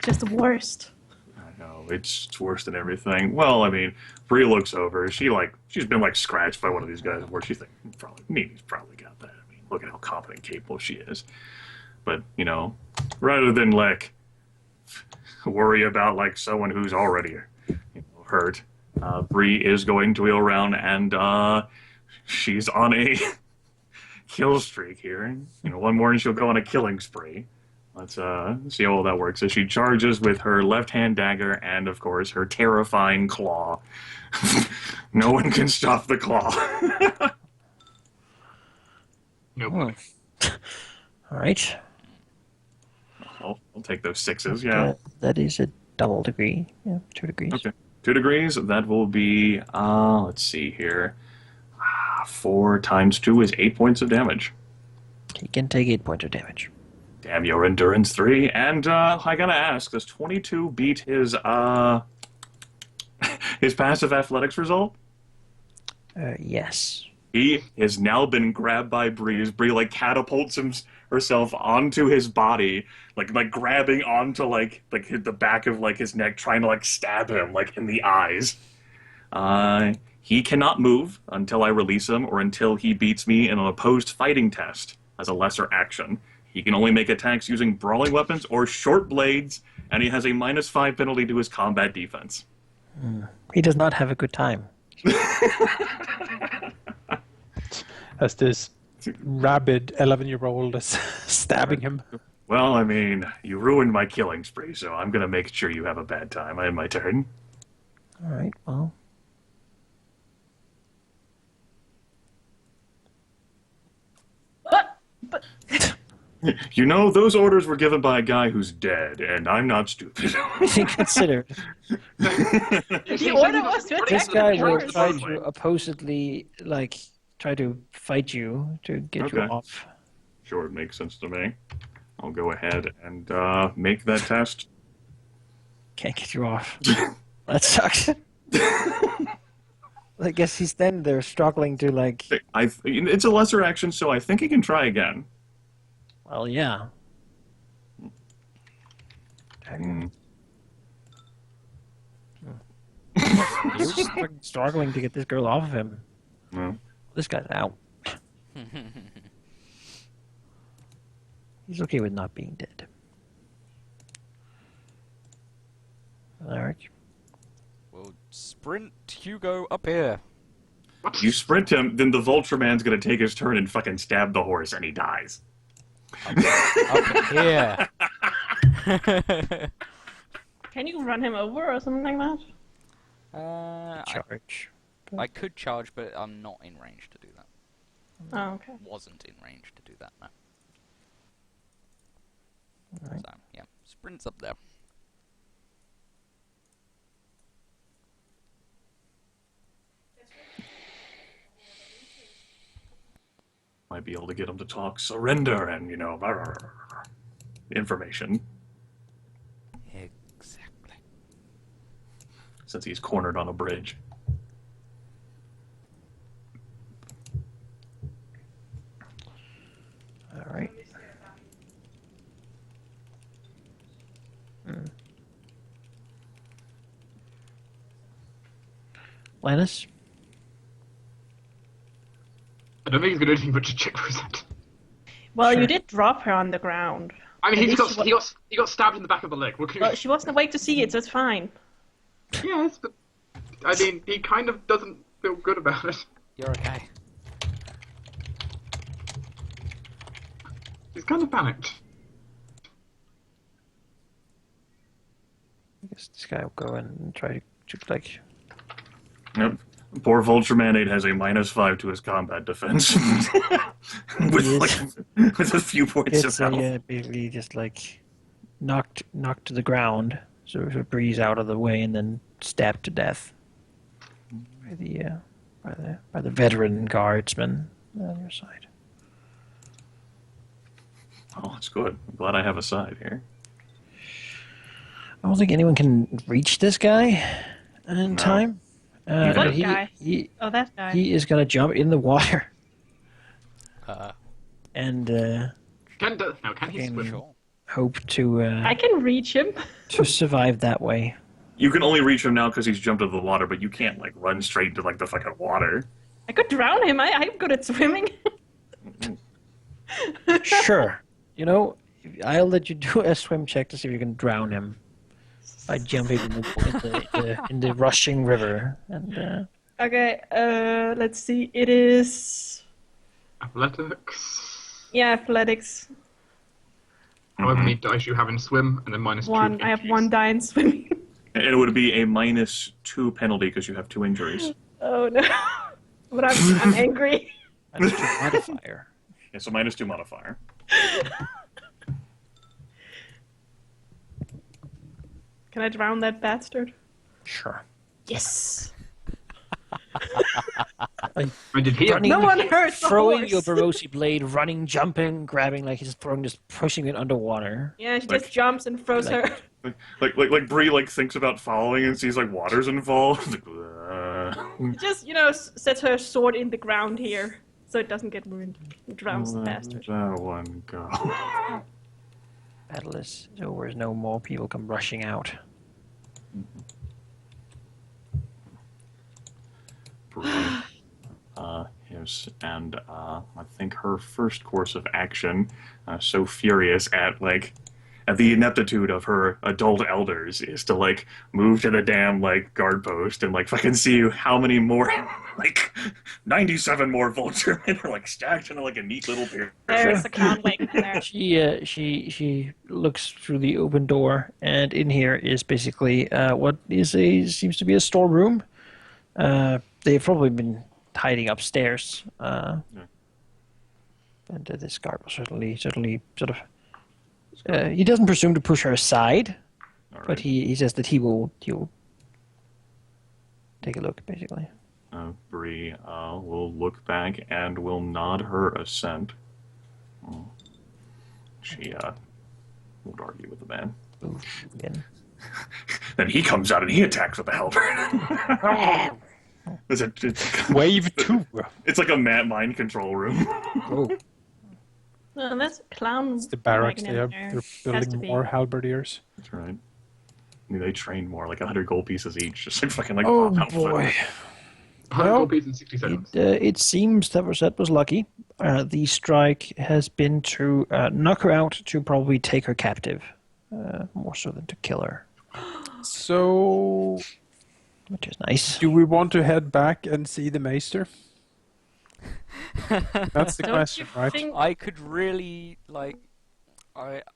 just the worst. I know, it's worse than everything. Well, I mean, Bree looks over. She's been like scratched by one of these guys before. She thinks Mimi's probably got that. I mean, look at how competent and capable she is. But, you know, rather than like worry about like someone who's already hurt, Bree is going to wheel around and she's on a kill streak here. You know, one more and she'll go on a killing spree. Let's see how all that works. So she charges with her left-hand dagger and, of course, her terrifying claw. No one can stop the claw. Nobody. All right. I'll take those 6s, yeah. That is a double degree. Yeah, 2 degrees. Okay. 2 degrees, that will be, let's see here. 4 times 2 is 8 points of damage. He can take 8 points of damage. Damn your endurance 3. And I gotta ask, does 22 beat his his passive athletics result? Yes. He has now been grabbed by Bree. As Bree like catapults herself onto his body, like grabbing onto like the back of like his neck, trying to like stab him like in the eyes. He cannot move until I release him or until he beats me in an opposed fighting test as a lesser action. He can only make attacks using brawling weapons or short blades, and he has a -5 penalty to his combat defense. He does not have a good time. As this rabid 11-year-old is stabbing him. Well, I mean, you ruined my killing spree, so I'm going to make sure you have a bad time. I have my turn. All right, well. But You know, those orders were given by a guy who's dead, and I'm not stupid. Consider. the order was to attack This the guy will horse. try to oppositely, try to fight you to get you Okay. off. Sure, it makes sense to me. I'll go ahead and make that test. Can't get you off. That sucks. I guess he's then there struggling to It's a lesser action, so I think he can try again. Well, yeah. He's struggling to get this girl off of him. No. This guy's out. He's okay with not being dead. Alaric. We'll sprint Hugo up here. You sprint him, then the Vulture Man's gonna take his turn and fucking stab the horse, and he dies. Up here. Can you run him over or something like that? Charge. I could charge, but I'm not in range to do that. Oh, okay. Wasn't in range to do that, no. Alright. So, yeah, sprint's up there. Might be able to get him to talk surrender and, information, Exactly. since he's cornered on a bridge. Alright. Laenys? I don't think he's going to do anything but just check for his head. Well, Sure. you did drop her on the ground. I mean, At he least got stabbed in the back of the leg. What can Well, she wasn't awake to see it, so it's fine. Yes, but I mean, he kind of doesn't feel good about it. You're okay. He's kind of panicked. I guess this guy will go in and try to Yep. Poor Vulture Man-8 has a -5 to his combat defense. with a few points of It's health. basically just knocked to the ground, so it breeze out of the way, and then stabbed to death by the veteran guardsman on your side. Oh, that's good. I'm glad I have a side here. I don't think anyone can reach this guy in No. time. What he, guy? He, Oh, that guy. he is gonna jump in the water Uh, and Can he Fucking- swim? sure. hope to I can reach him. to survive that way. You can only reach him now because he's jumped into the water, but you can't like run straight into like the fucking water. I could drown him. I'm good at swimming. Sure. You know, I'll let you do a swim check to see if you can drown him by jumping in the rushing river. And Okay, let's see. It is... Athletics. Yeah, athletics. However many dice you have in swim, and then -2. One. I have one die in swimming. And it would be a -2 penalty because you have 2 injuries. Oh no. But I'm angry. that's your modifier. Yeah, so -2 modifier. Can I drown that bastard? Sure. Yes. I did hear. Running, No one hurt the throwing horse. your Braavosi blade, running, jumping, grabbing, like he's throwing, just pushing it underwater. Yeah, she just jumps and throws her. Like Bree like thinks about following and sees like water's involved. Like, Just, sets her sword in the ground here so it doesn't get ruined. It drowns the bastard. That one go. Battle is over as no more people come rushing out. Bree, yes, and I think her first course of action, so furious at the ineptitude of her adult elders, is to like move to the damn like guard post and like fucking see how many more like 97 more vulturemen are like stacked into like a neat little pier. There's a clown waiting there. She looks through the open door, and in here is basically what seems to be a storeroom. They've probably been hiding upstairs. And this guard will certainly sort of. He doesn't presume to push her aside, All right. but he says that he'll take a look, basically. Bree will look back and will nod her assent. She won't argue with the man. Oof, again. Then he comes out and he attacks with the halberd. Wave 2. It's like a mind control room. Oh, No, that's a clown. It's the barracks. wagon They're in there. Has to building be. more halberdiers. That's right. I mean, they train more, like 100 gold pieces each, just like fucking like. oh pop out boy. 100 Well, gold pieces in 60 seconds. It seems that was lucky. The strike has been to knock her out, to probably take her captive, more so than to kill her, So, which is nice. do we want to head back and see the Maester? That's the Don't question, you right? think- I could really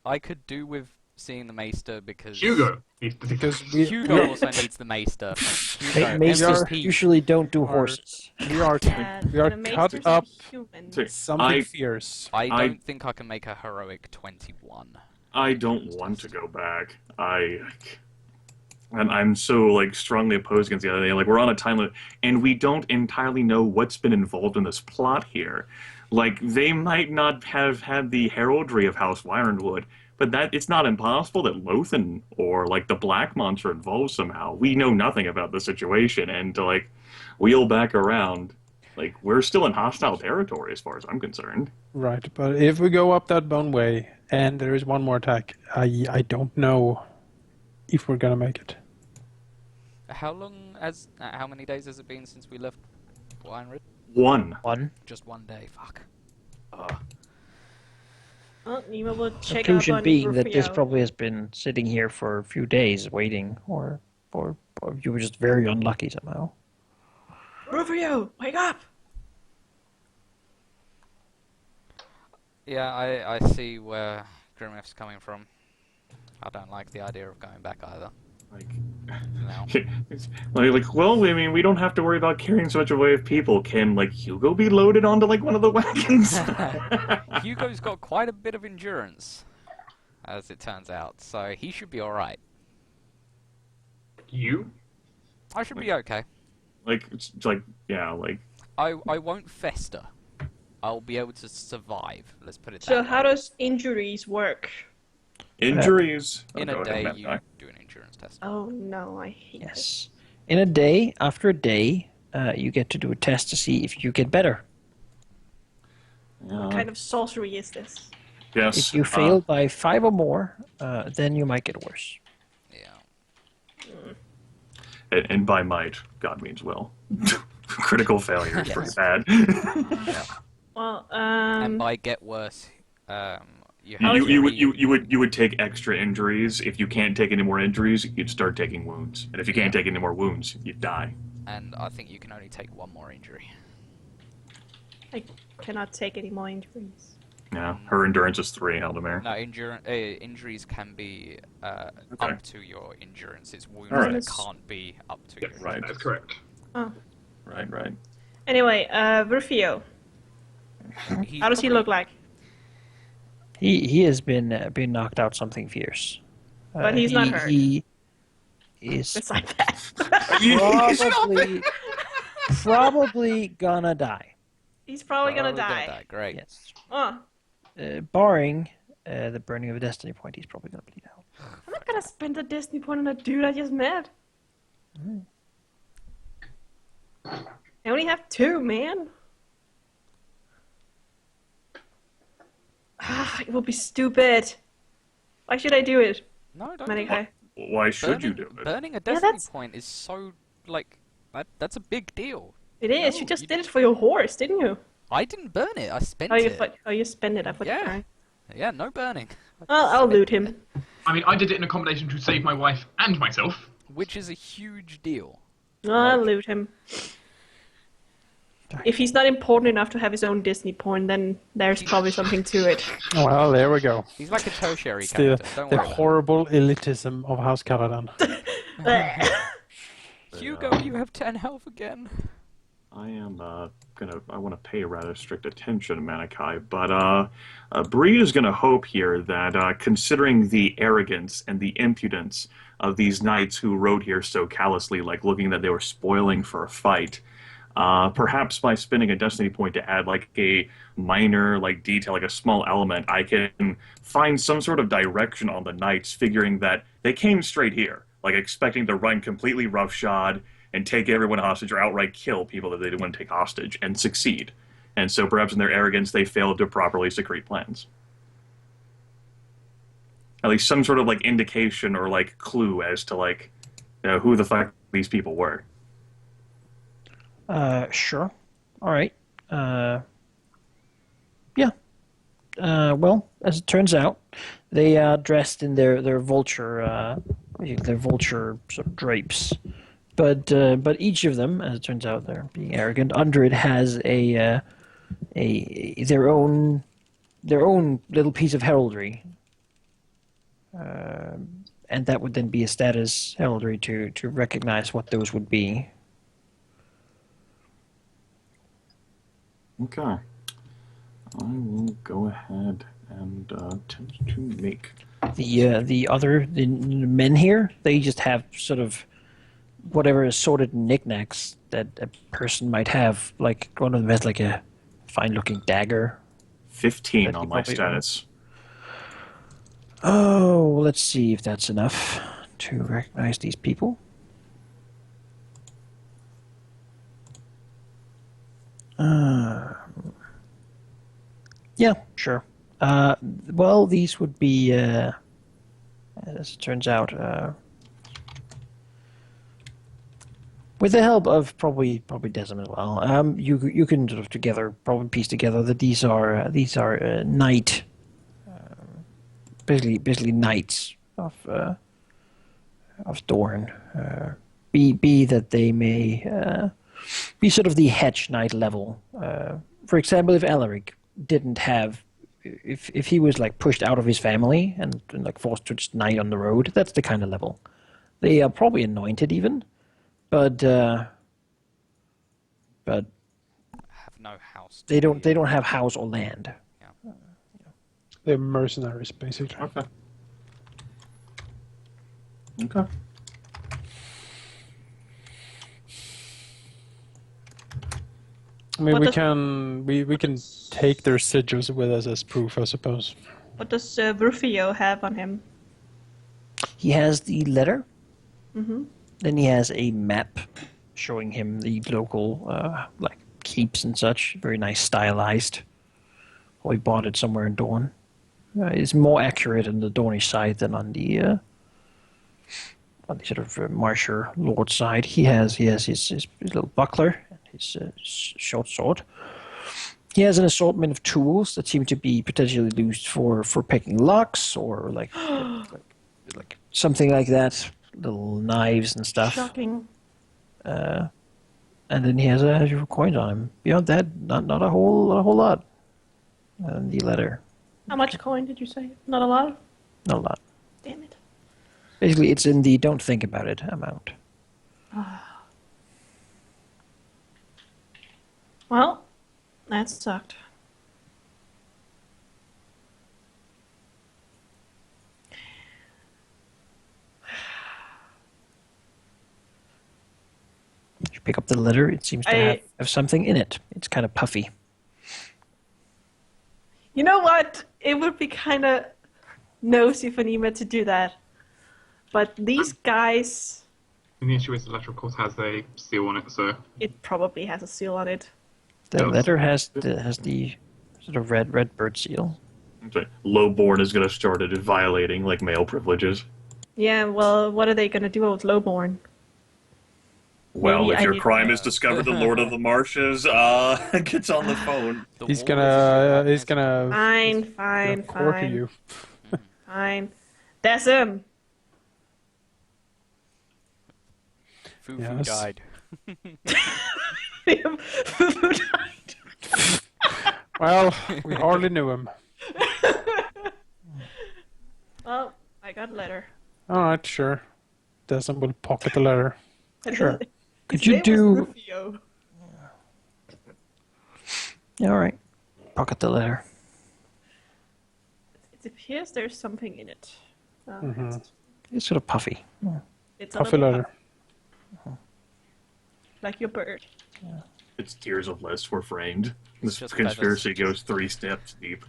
I could do with seeing the Maester because Hugo. Because we Hugo also needs the Maester. Hugo, Maesters MVP. usually don't do Are- horses. we are Yeah, we are the cut maesters are up humans. something I- fierce. I don't think I can make a heroic 21. I don't want to go back. And I'm so like strongly opposed against the other day. Like we're on a time limit, and we don't entirely know what's been involved in this plot here. Like they might not have had the heraldry of House Ironwood, but that it's not impossible that Lothan or like the Black Monster involved somehow. We know nothing about the situation, and to like wheel back around, like we're still in hostile territory as far as I'm concerned. Right, but if we go up that bone way and there is one more attack, I don't know if we're gonna make it. How many days has it been since we left Winerid? One. Just one day. Fuck. Well, Nima will check up Conclusion on being that this Rufio. probably has been sitting here for a few days waiting, or you were just very unlucky somehow. Rufio, wake up! Yeah, I see where Grimith's coming from. I don't like the idea of going back either. Like, No. well, I mean, we don't have to worry about carrying so much away of people. Can, like, Hugo be loaded onto, like, one of the wagons? Hugo's got quite a bit of endurance, as it turns out, so he should be alright. You? I should be okay. like, it's like, yeah, like, I won't fester. I'll be able to survive, let's put it So that how way. does injuries work? injuries. In Oh, a go day, ahead, you Matt. do an endurance test. Oh no, I hate Yes. In a day, after a day, you get to do a test to see if you get better. What kind of sorcery is this? Yes. If you fail by 5 or more, then you might get worse. Yeah. And by might, God means will. Critical failure is pretty bad. Yeah. Well, And by get worse, you How have is You would take extra injuries. If you can't take any more injuries, you'd start taking wounds. And if you can't take any more wounds, you'd die. And I think you can only take 1 more injury. I cannot take any more injuries. Yeah, her endurance is 3, Halldamir. No, injuries can be up to your endurance. It's wounds Alright. that can't be up to your Right. That's correct. Oh. Right. Anyway, Rufio. How does he look like? He has been knocked out something fierce. But he's not hurt. He is Besides that. probably gonna die. He's probably gonna Probably die. Great. Yes. Oh, Barring the burning of a destiny point, he's probably gonna bleed out. I'm not gonna spend a Disney point on a dude I just met. I only have 2, man. It will be stupid. Why should I do it? No, don't do Manaki? it. Why should you do it? Burning a destiny that's- point is so, like, that's a big deal. It is. No, You just you did it for your horse, didn't you? I didn't burn it, I spent Oh, it. you spend it. I put Yeah. Alright. Yeah, no burning. I'll loot him. I mean, I did it in a combination to save my wife and myself. Which is a huge deal. I'll loot him. If he's not important enough to have his own Disney point, then there's probably something to it. Well, there we go. He's like a tertiary It's the, character, don't the worry about horrible elitism of House Caladan. it. Hugo, you have 10 health again. I am I want to pay rather strict attention, Manaki, but Bree is gonna hope here that considering the arrogance and the impudence of these knights who rode here so callously, like looking that they were spoiling for a fight, perhaps by spending a destiny point to add like a minor like detail, like a small element, I can find some sort of direction on the knights, figuring that they came straight here, like expecting to run completely roughshod and take everyone hostage or outright kill people that they didn't want to take hostage and succeed. And so perhaps in their arrogance they failed to properly secrete plans. At least some sort of like indication or like clue as to like who the fuck these people were. Sure. All right. Yeah. Well, as it turns out, they are dressed in their vulture sort of drapes, but each of them, as it turns out, they're being arrogant. Under it has their own little piece of heraldry, and that would then be a status heraldry to recognize what those would be. Okay. I will go ahead and attempt to make The men here, they just have sort of whatever assorted knickknacks that a person might have. Like one of them has like a fine-looking dagger. 15 That on you my probably status. Oh, well, let's see if that's enough to recognize these people. Yeah, sure. Well, these would be, as it turns out, with the help of probably Dessem as well. You can sort of probably piece together that these are knight, basically knights of Dorne. Be that they may be sort of the hedge knight level. For example, if Alaric didn't have, if he was like pushed out of his family and like forced to just knight on the road, that's the kind of level. They are probably anointed even, but Have no house. they don't have house or land. They're mercenaries, basically. Okay. Okay. I mean, What we does- can take their sigils with us as proof, I suppose. What does Rufio have on him? He has the letter. Mm-hmm. Then he has a map showing him the local like keeps and such. Very nice, stylized. We bought it somewhere in Dorne. is more accurate on the Dornish side than on the sort of Marsher Lord side. He has his little buckler, his short sword. He has an assortment of tools that seem to be potentially used for picking locks or like something like that. Little knives and stuff. Shocking. And then he has a few coins on him. Beyond that, not a whole lot. And the letter, How much coin did you say? Not a lot? not a lot. Damn it. Basically, it's in the don't think about it amount. Well, that sucked. You pick up the letter. It seems to have something in it. It's kind of puffy. You know what? It would be kind of nosy for Nima to do that. But these guys... The issue is the letter, of course, has a seal on it, so... It probably has a seal on it. The letter has the sort of red bird seal. Okay. Lowborn is going to start it violating like male privileges. Yeah, well, what are they going to do with Lowborn? Well, Maybe if I your need- crime is discovered, the Lord of the Marshes gets on the phone. The He's wall gonna is Fine, quarter you. fine. Dessem! Fufu Yes. died. Fufu died. Well, we hardly knew him. Well, I got a letter. All right, sure. Dessem will pocket the letter. Sure. Could His you name was do? Rufio. Yeah, all right. Pocket the letter. It appears there's something in it. It's sort of puffy. It's a Puffy little letter. like your bird. Its tiers of lists were framed. This just conspiracy goes 3 steps deep.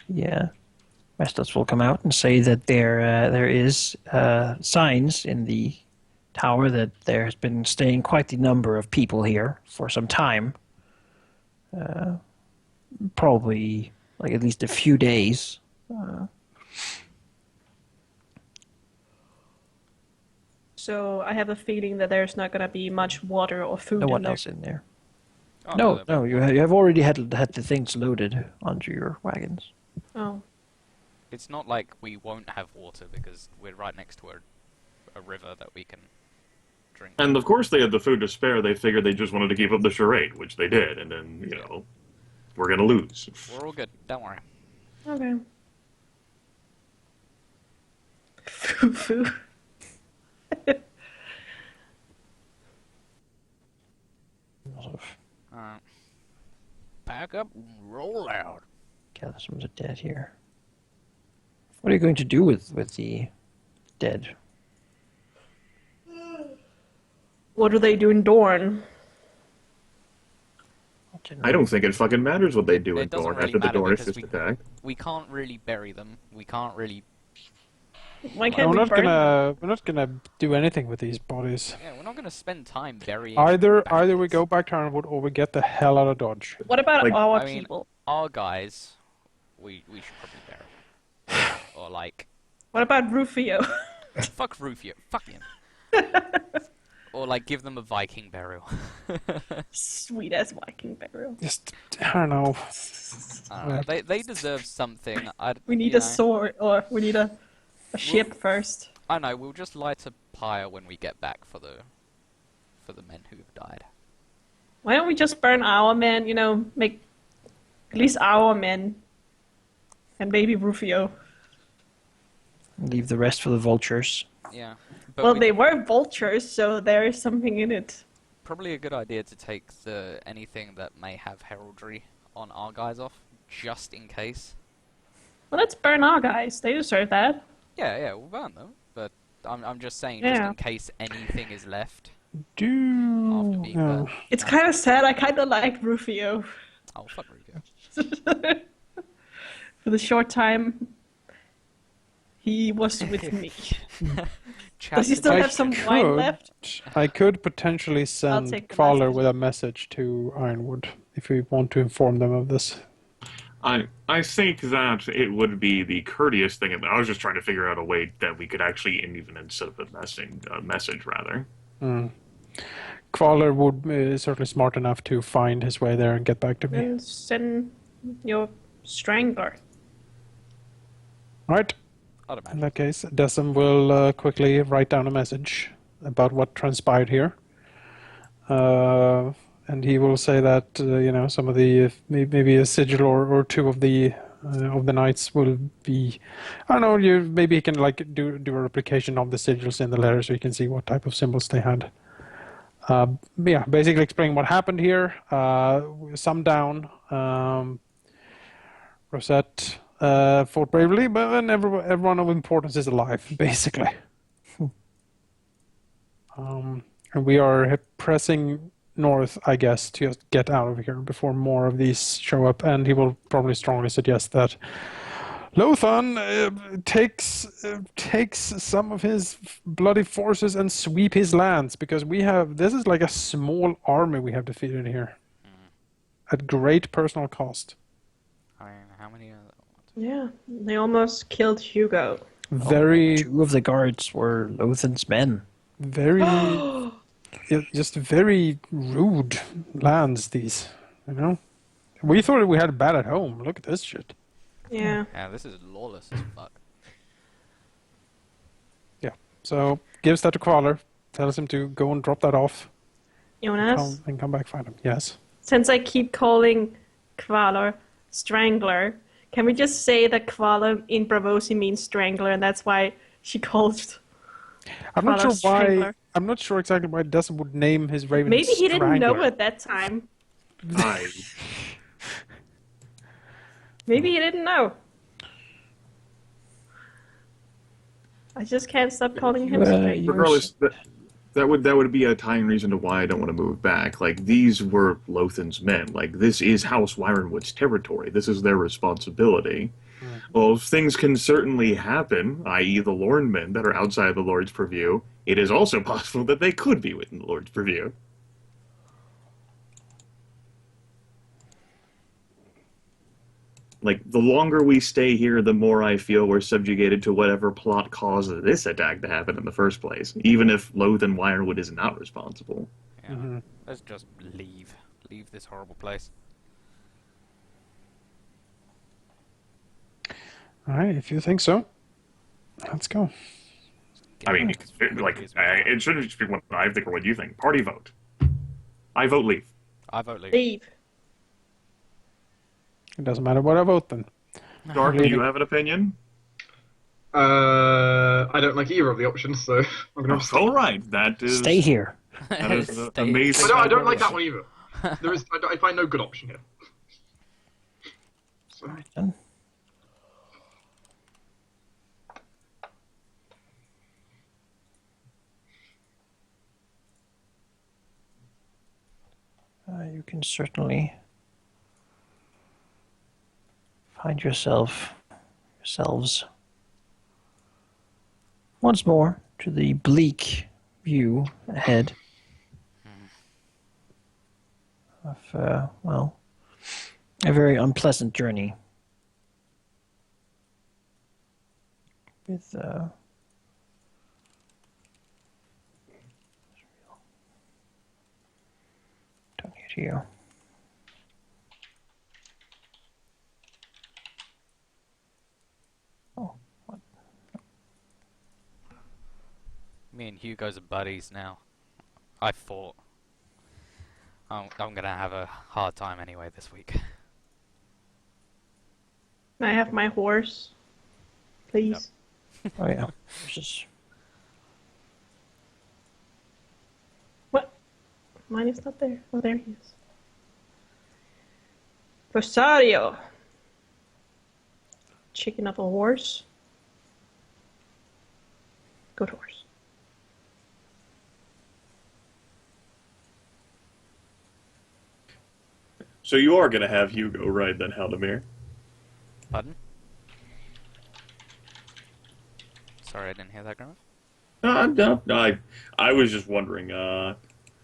Yeah. Mascots will come out and say that there is signs in the tower that there has been staying quite the number of people here for some time. Probably like at least a few days. So I have a feeling that there's not going to be much water or food No in one there. else in there. Oh, No, you have already had the things loaded onto your wagons. Oh. It's not like we won't have water because we're right next to a river that we can drink. And of course they had the food to spare. They figured they just wanted to keep up the charade, which they did. And then, you know, we're going to lose. We're all good. Don't worry. Okay. Fufu. Pack up and roll out. Gather some of the dead here. What are you going to do with the dead? What do they do in Dorne? I don't think it fucking matters what they do in It doesn't Dorne really after the matter Dornish because is attacked. we can't really bury them. We can't really. Why No, can't we're we not burn them? gonna do anything with these bodies. Yeah, we're not going to spend time burying. Either we bandits. go back to Ironwood or we get the hell out of Dodge. What about Like- our I mean- people? Our guys, we should probably bury. Or like, What about Rufio? fuck Rufio, fuck him. Or like, give them a Viking burial. Sweet ass Viking burial. Just I don't know. I don't know, they deserve something. We need you a know, sword, or we need a ship first. I know. We'll just light a pyre when we get back for the men who have died. Why don't we just burn our men? You know, make at least our men, and maybe Rufio. Leave the rest for the vultures. Yeah. But Well, we- they were vultures, so there is something in it. probably a good idea to take anything that may have heraldry on our guys off, just in case. Well, let's burn our guys. They deserve that. Yeah, we'll burn them. But I'm just saying, just Yeah. in case anything is left after Do being no. burned. It's kind of sad. I kind of like Rufio. Oh, fuck Rufio. For the short time he was with me. Does he still I have some wine could- left? I could potentially send take the Fowler message. with a message to Ironwood if we want to inform them of this. I think that it would be the courteous thing. I was just trying to figure out a way that we could actually, even instead of a message rather. Kvalar would be certainly smart enough to find his way there and get back to me. And send your strangler. Right. I'd In imagine. that case, Dessem will quickly write down a message about what transpired here. And he will say that some of the maybe a sigil or two of the knights will be. I don't know. Maybe he can do a replication of the sigils in the letter so you can see what type of symbols they had. Yeah, basically explaining what happened here. Some down. Rosette fought bravely, but then everyone of importance is alive, basically. And we are pressing north, I guess, to just get out of here before more of these show up. And he will probably strongly suggest that Lothan takes some of his bloody forces and sweep his lands, because this is like a small army we have defeated here at great personal cost. I mean, how many are Yeah, they almost killed Hugo. Very, Two of the guards were Lothan's men. very, just very rude lands. These, we thought we had it bad at home. Look at this shit. Yeah. Yeah, this is lawless as fuck. Yeah. So gives that to Kvalar, tells him to go and drop that off, Jonas, and come back find him. Yes. since I keep calling Kvalar Strangler, can we just say that Kvalar in Braavosi means strangler, and that's why she calls I'm not Kvalar sure why. Strangler? I'm not sure exactly why Dessem would name his raven. Maybe he didn't know Strangler. at that time. I Maybe he didn't know. I just can't stop calling him Strangler. regardless, that would be a tying reason to why I don't want to move back. Like, these were Lothan's men. Like, this is House Wyronwood's territory. This is their responsibility. Well, things can certainly happen, i.e. the Lorn men that are outside the Lord's purview. It is also possible that they could be within the Lord's purview. Like, the longer we stay here, the more I feel we're subjugated to whatever plot caused this attack to happen in the first place, even if Lothan Wyronwood is not responsible. Yeah. Let's just leave. Leave this horrible place. All right, if you think so, let's go. I mean, it shouldn't just be what I think or what you think. Party vote. I vote leave. I vote leave. Leave. It doesn't matter what I vote then. Dark, do you have an opinion? I don't like either of the options, so I'm gonna. All right, that is. Stay here. That is Stay- amazing. I don't like that one either. I find no good option here. So, Then. You can certainly find yourselves once more to the bleak view ahead of, a very unpleasant journey with, don't need you. Oh, what? Me and Hugo's are buddies now. I fought. I'm gonna have a hard time anyway this week. Can I have my horse, please? Oh yeah, there's just What? Mine is not there. Oh, there he is. Rosario. Chicken of a horse. Good horse. So you are going to have Hugo ride then, Halldamir? Pardon? Sorry, I didn't hear that, Grimith. No. I was just wondering.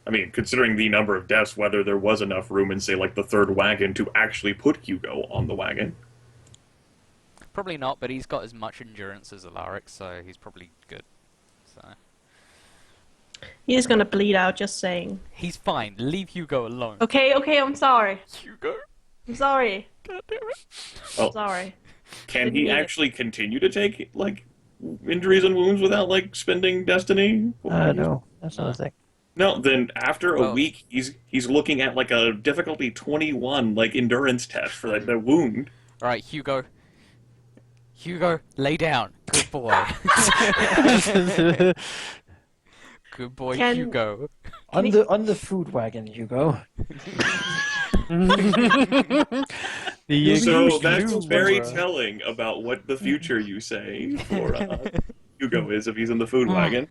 I mean, considering the number of deaths, whether there was enough room in, say, like the third wagon to actually put Hugo on the wagon. Probably not, but he's got as much endurance as Alaric, so he's probably good. So He's gonna bleed out, just saying. he's fine. Leave Hugo alone. Okay, I'm sorry. Hugo, I'm sorry. God damn it. Oh, Sorry. can Didn't he mean it. actually continue to take, like, injuries and wounds without, like, spending destiny? No, that's not a thing. No, then after a Well- week, he's looking at, like, a difficulty 21, like, endurance test for the wound. All right, Hugo. Hugo, lay down. Good boy. Good boy, Can- Hugo. On the food wagon, Hugo. So that's very telling about what the future you say for Hugo is if he's in the food wagon.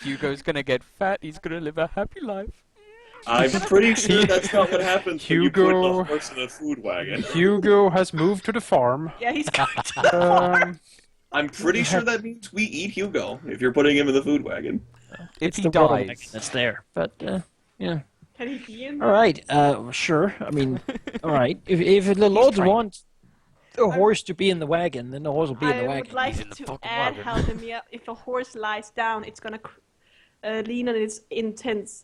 Hugo's gonna get fat. He's gonna live a happy life. I'm pretty sure that's not what happens when you put Hugo- the horse in a food wagon. Hugo has moved to the farm. Yeah, he's going I'm pretty sure that means we eat Hugo if you're putting him in the food wagon. If It's he the water wagon dies, that's there. But yeah. Can he be in All right. Sure. I mean, all right. If the Lord trying. wants a horse to be in the wagon, then the horse will be in the I wagon. would like He's in the to fucking add, wagon. Halldamir, if a horse lies down, it's gonna lean on its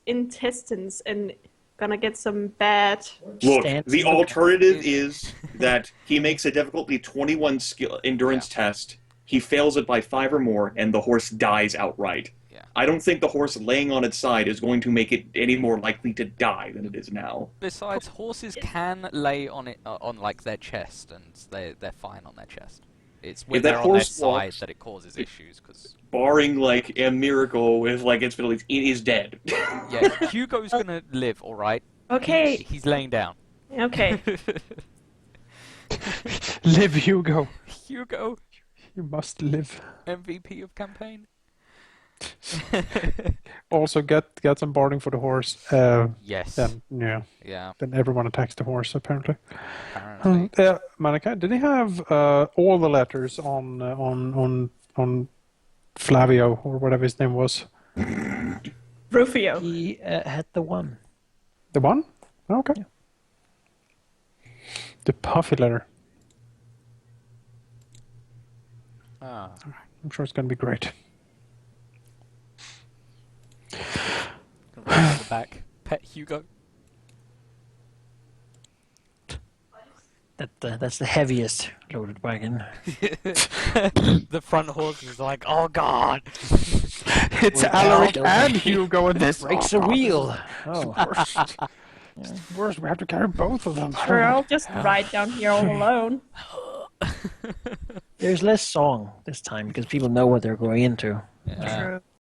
intestines and gonna get some bad. Look, Stand the in the- alternative is that he makes a difficulty 21 skill endurance test. He fails it by 5 or more, and the horse dies outright. Yeah. I don't think the horse laying on its side is going to make it any more likely to die than it is now. besides, horses can lay on it on like their chest, and they're fine on their chest. It's when If that they're on their horse side walks- that it causes issues. Because Barring, like, a miracle with, like, its abilities, it is dead. yeah, Hugo's gonna live. All right. Okay, He's laying down. okay. Live, Hugo. Hugo, You must live. MVP of campaign. Also, get some boarding for the horse. Yes. Then Yeah. then everyone attacks the horse. Apparently. Apparently. Manaki, did he have all the letters on Flavio or whatever his name was? Rufio. He had the one. The one? Okay. The puffy letter. Ah. I'm sure it's going to be great. Gonna run to the back. Pet Hugo. That's the heaviest loaded wagon. The front horse is like, oh god. It's Well, Alaric now- and Hugo in this. Breaks a wheel. Oh. Worse, we have to carry both of them. Sure, I'll just ride down here all alone. There's less song this time because people know what they're going into. Yeah. True.